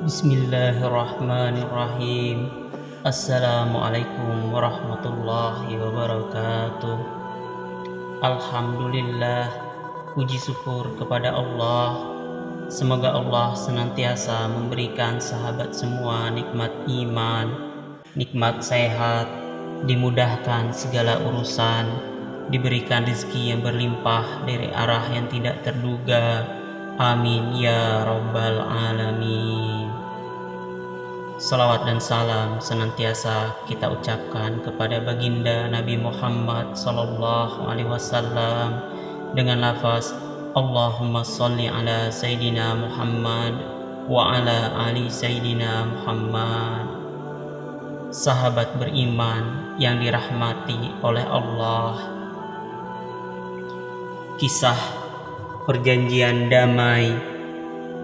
Bismillahirrahmanirrahim. Assalamualaikum warahmatullahi wabarakatuh. Alhamdulillah, puji syukur kepada Allah. Semoga Allah senantiasa memberikan sahabat semua nikmat iman, nikmat sehat, dimudahkan segala urusan, diberikan rezeki yang berlimpah dari arah yang tidak terduga. Amin ya rabbal alamin. Salawat dan salam senantiasa kita ucapkan kepada baginda Nabi Muhammad sallallahu alaihi wasallam dengan lafaz Allahumma sholli ala Sayyidina Muhammad wa ala ali Sayyidina Muhammad. Sahabat beriman yang dirahmati oleh Allah, kisah perjanjian damai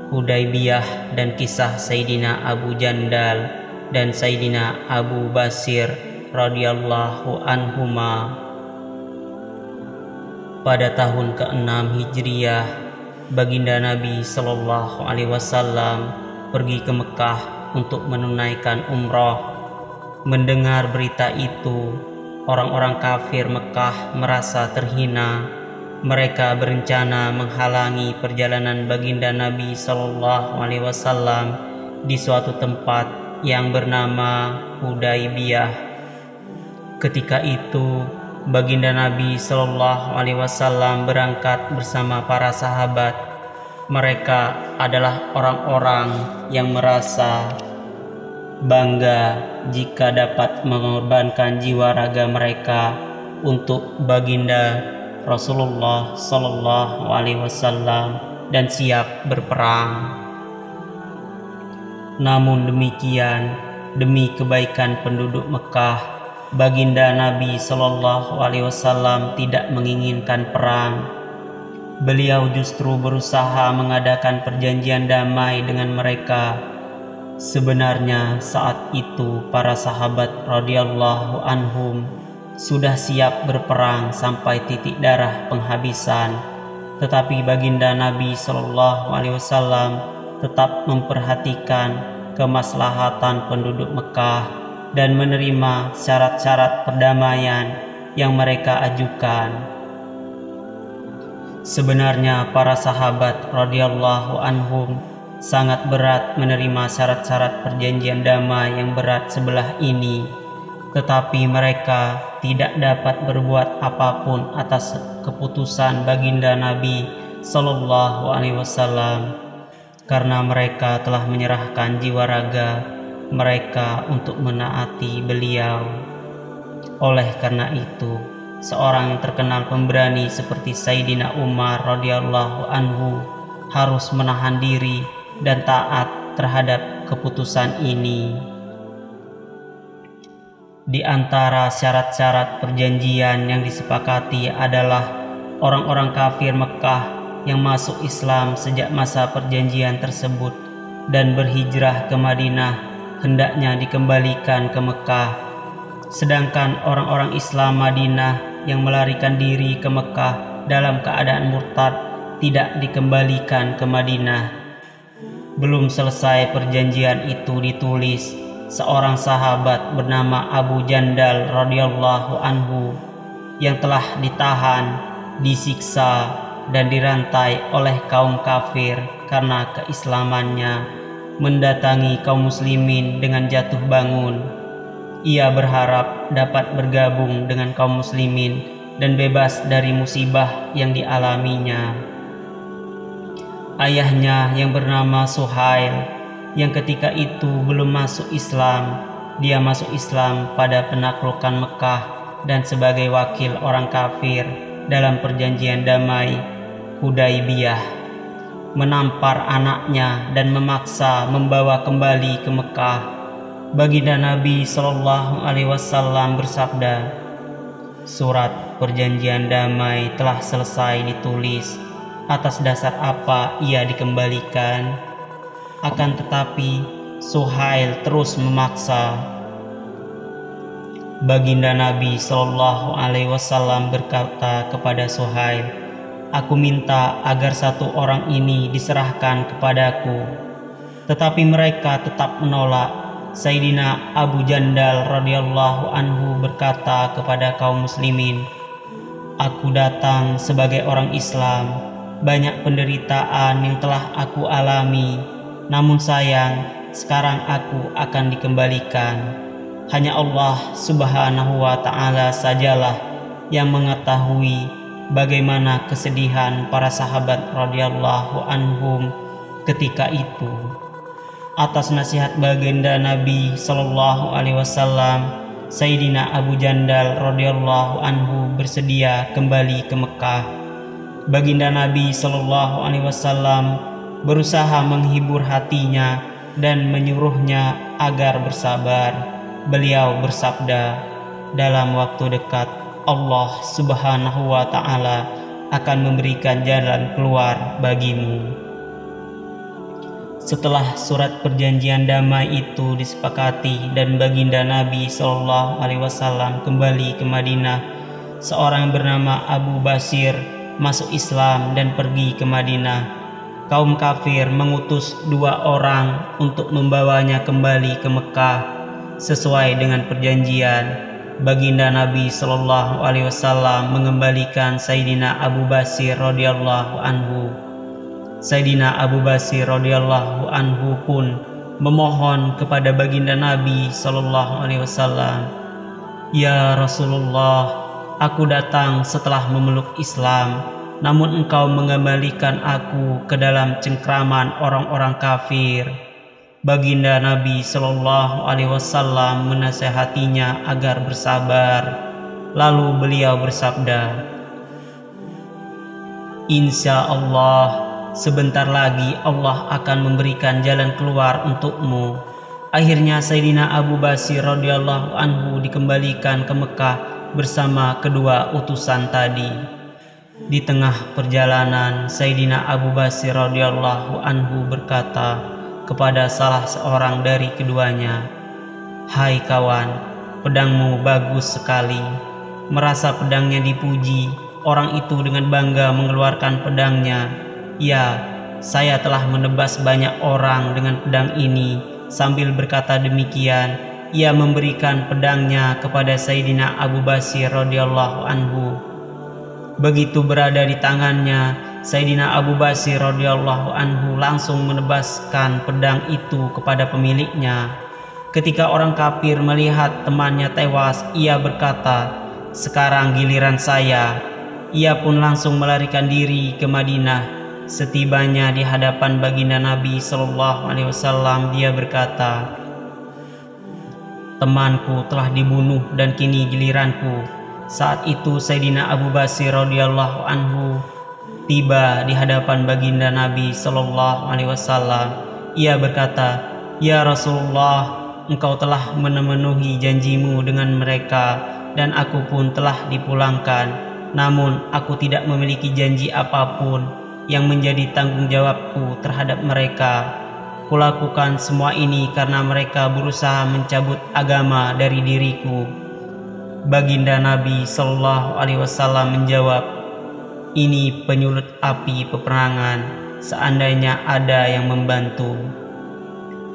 Hudaybiyah dan kisah Sayyidina Abu Jandal dan Sayyidina Abu Basir radhiyallahu anhuma. Pada tahun ke-6 Hijriah, baginda Nabi sallallahu alaihi wasallam pergi ke Mekah untuk menunaikan umrah. Mendengar berita itu, orang-orang kafir Mekah merasa terhina. Mereka berencana menghalangi perjalanan baginda Nabi sallallahu alaihi wasallam di suatu tempat yang bernama Hudaybiyah. Ketika itu, baginda Nabi sallallahu alaihi wasallam berangkat bersama para sahabat. Mereka adalah orang-orang yang merasa bangga jika dapat mengorbankan jiwa raga mereka untuk baginda Rasulullah sallallahu alaihi wasallam dan siap berperang. Namun demikian, demi kebaikan penduduk Mekah, baginda Nabi sallallahu alaihi wasallam tidak menginginkan perang. Beliau justru berusaha mengadakan perjanjian damai dengan mereka. Sebenarnya saat itu para sahabat radhiyallahu anhum sudah siap berperang sampai titik darah penghabisan, tetapi baginda Nabi sallallahu alaihi wasallam tetap memperhatikan kemaslahatan penduduk Mekah dan menerima syarat-syarat perdamaian yang mereka ajukan. Sebenarnya para sahabat radhiyallahu anhum sangat berat menerima syarat-syarat perjanjian damai yang berat sebelah ini, tetapi mereka tidak dapat berbuat apapun atas keputusan baginda Nabi sallallahu alaihi wasallam karena mereka telah menyerahkan jiwa raga mereka untuk menaati beliau. Oleh karena itu, seorang yang terkenal pemberani seperti Sayyidina Umar radhiyallahu anhu harus menahan diri dan taat terhadap keputusan ini. Di antara syarat-syarat perjanjian yang disepakati adalah orang-orang kafir Mekah yang masuk Islam sejak masa perjanjian tersebut dan berhijrah ke Madinah hendaknya dikembalikan ke Mekah. Sedangkan orang-orang Islam Madinah yang melarikan diri ke Mekah dalam keadaan murtad tidak dikembalikan ke Madinah. Belum selesai perjanjian itu ditulis, seorang sahabat bernama Abu Jandal radhiyallahu anhu yang telah ditahan, disiksa dan dirantai oleh kaum kafir karena keislamannya mendatangi kaum muslimin dengan jatuh bangun. Ia berharap dapat bergabung dengan kaum muslimin dan bebas dari musibah yang dialaminya. Ayahnya yang bernama Suhail yang ketika itu belum masuk Islam, dia masuk Islam pada penaklukan Mekah dan sebagai wakil orang kafir dalam perjanjian damai Hudaybiyah, menampar anaknya dan memaksa membawa kembali ke Mekah. Baginda Nabi sallallahu alaihi wasallam bersabda, surat perjanjian damai telah selesai ditulis. Atas dasar apa ia dikembalikan? Akan tetapi Suhail terus memaksa. Baginda Nabi sallallahu alaihi wasallam berkata kepada Suhail, "Aku minta agar satu orang ini diserahkan kepadaku." tetapi mereka tetap menolak. Sayyidina Abu Jandal radhiyallahu anhu berkata kepada kaum muslimin, "Aku datang sebagai orang Islam. Banyak penderitaan yang telah aku alami, namun sayang, sekarang aku akan dikembalikan. Hanya Allah Subhanahu wa Ta'ala sajalah yang mengetahui bagaimana kesedihan para sahabat radhiyallahu anhum ketika itu." Atas nasihat baginda Nabi Shallallahu Alaihi Wasallam, Sayyidina Abu Jandal radhiyallahu anhu bersedia kembali ke Mekah. Baginda Nabi Shallallahu Alaihi Wasallam berusaha menghibur hatinya dan menyuruhnya agar bersabar. Beliau bersabda, "Dalam waktu dekat Allah Subhanahu wa Ta'ala akan memberikan jalan keluar bagimu." Setelah surat perjanjian damai itu disepakati dan baginda Nabi Shallallahu Alaihi Wasallam kembali ke Madinah, seorang yang bernama Abu Basir masuk Islam dan pergi ke Madinah. Kaum kafir mengutus 2 orang untuk membawanya kembali ke Mekah sesuai dengan perjanjian. Baginda Nabi Shallallahu Alaihi Wasallam mengembalikan Sayyidina Abu Basir radhiyallahu anhu. Sayyidina Abu Basir radhiyallahu anhu pun memohon kepada baginda Nabi Shallallahu Alaihi Wasallam, "Ya Rasulullah, aku datang setelah memeluk Islam, namun engkau mengembalikan aku ke dalam cengkraman orang-orang kafir." Baginda Nabi Shallallahu Alaihi Wasallam menasehatinya agar bersabar. Lalu beliau bersabda, "Insya Allah, sebentar lagi Allah akan memberikan jalan keluar untukmu." Akhirnya Sayyidina Abu Basir radhiyallahu anhu dikembalikan ke Mekah bersama kedua utusan tadi. Di tengah perjalanan, Sayyidina Abu Basir radhiyallahu anhu berkata kepada salah seorang dari keduanya, "Hai kawan, pedangmu bagus sekali." Merasa pedangnya dipuji, orang itu dengan bangga mengeluarkan pedangnya. "Ya, saya telah menebas banyak orang dengan pedang ini." Sambil berkata demikian, ia memberikan pedangnya kepada Sayyidina Abu Basir radhiyallahu anhu. Begitu berada di tangannya, Sayyidina Abu Basir radhiyallahu anhu langsung menebaskan pedang itu kepada pemiliknya. Ketika orang kafir melihat temannya tewas, ia berkata, "Sekarang giliran saya." Ia pun langsung melarikan diri ke Madinah. Setibanya di hadapan baginda Nabi Shallallahu Alaihi Wasallam, dia berkata, "Temanku telah dibunuh dan kini giliranku." Saat itu Sayyidina Abu Basir radhiyallahu anhu tiba di hadapan baginda Nabi Shallallahu Alaihi Wasallam. Ia berkata, "Ya Rasulullah, engkau telah memenuhi janjimu dengan mereka dan aku pun telah dipulangkan. Namun aku tidak memiliki janji apapun yang menjadi tanggung jawabku terhadap mereka. Kulakukan semua ini karena mereka berusaha mencabut agama dari diriku." Baginda Nabi Shallallahu Alaihi Wasallam menjawab, "Ini penyulut api peperangan, seandainya ada yang membantu."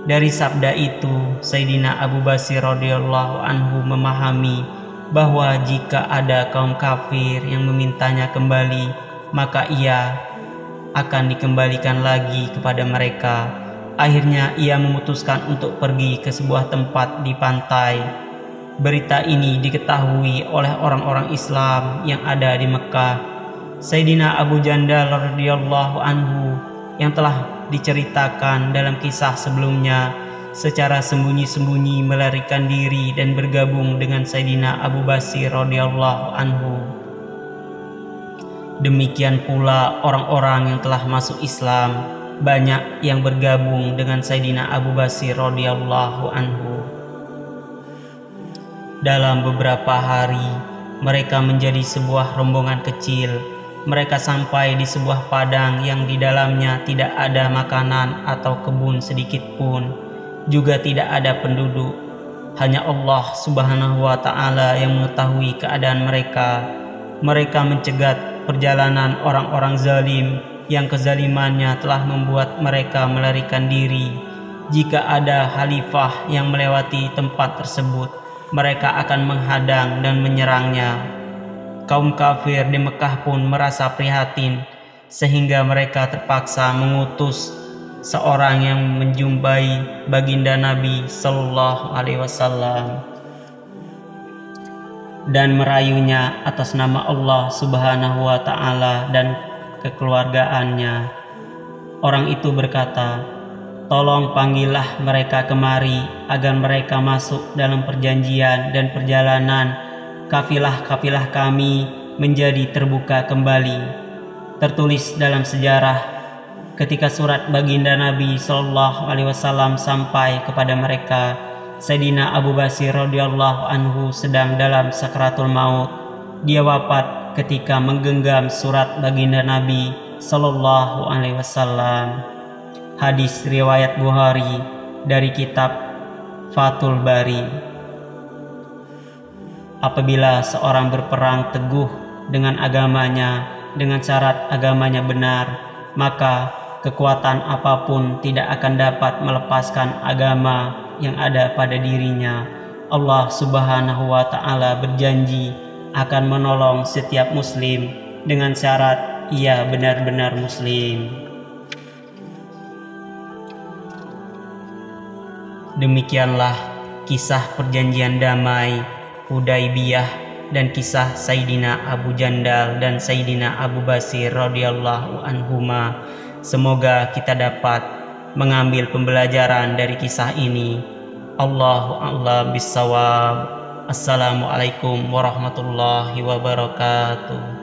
Dari sabda itu, Sayyidina Abu Basir radhiyallahu anhu memahami bahwa jika ada kaum kafir yang memintanya kembali, maka ia akan dikembalikan lagi kepada mereka. Akhirnya ia memutuskan untuk pergi ke sebuah tempat di pantai. Berita ini diketahui oleh orang-orang Islam yang ada di Mekah. Sayyidina Abu Jandal radhiyallahu anhu yang telah diceritakan dalam kisah sebelumnya secara sembunyi-sembunyi melarikan diri dan bergabung dengan Sayyidina Abu Basir radhiyallahu anhu. Demikian pula orang-orang yang telah masuk Islam, banyak yang bergabung dengan Sayyidina Abu Basir radhiyallahu anhu. Dalam beberapa hari, mereka menjadi sebuah rombongan kecil. Mereka sampai di sebuah padang yang di dalamnya tidak ada makanan atau kebun sedikit pun, juga tidak ada penduduk. Hanya Allah Subhanahu wa Ta'ala yang mengetahui keadaan mereka. Mereka mencegat perjalanan orang-orang zalim yang kezalimannya telah membuat mereka melarikan diri. jika ada khalifah yang melewati tempat tersebut, mereka akan menghadang dan menyerangnya. Kaum kafir di Mekah pun merasa prihatin, sehingga mereka terpaksa mengutus seorang yang menjumpai baginda Nabi Sallallahu Alaihi Wasallam dan merayunya atas nama Allah Subhanahu wa Ta'ala dan kekeluargaannya. Orang itu berkata, "Tolong panggillah mereka kemari agar mereka masuk dalam perjanjian dan perjalanan kafilah-kafilah kami menjadi terbuka kembali." Tertulis dalam sejarah, ketika surat baginda Nabi Sallallahu Alaihi Wasallam sampai kepada mereka, Sayyidina Abu Basir radhiyallahu anhu sedang dalam sakaratul maut. Dia wafat ketika menggenggam surat baginda Nabi Sallallahu Alaihi Wasallam. Hadis riwayat Bukhari dari kitab Fathul Bari. Apabila seorang berperang teguh dengan agamanya, dengan syarat agamanya benar, maka kekuatan apapun tidak akan dapat melepaskan agama yang ada pada dirinya. Allah Subhanahu wa Ta'ala berjanji akan menolong setiap muslim dengan syarat ia benar-benar muslim. Demikianlah kisah perjanjian damai Hudaybiyah dan kisah Sayyidina Abu Jandal dan Sayyidina Abu Basir radhiyallahu anhuma. Semoga kita dapat mengambil pembelajaran dari kisah ini. Allahu a'lam bissawab. Assalamualaikum warahmatullahi wabarakatuh.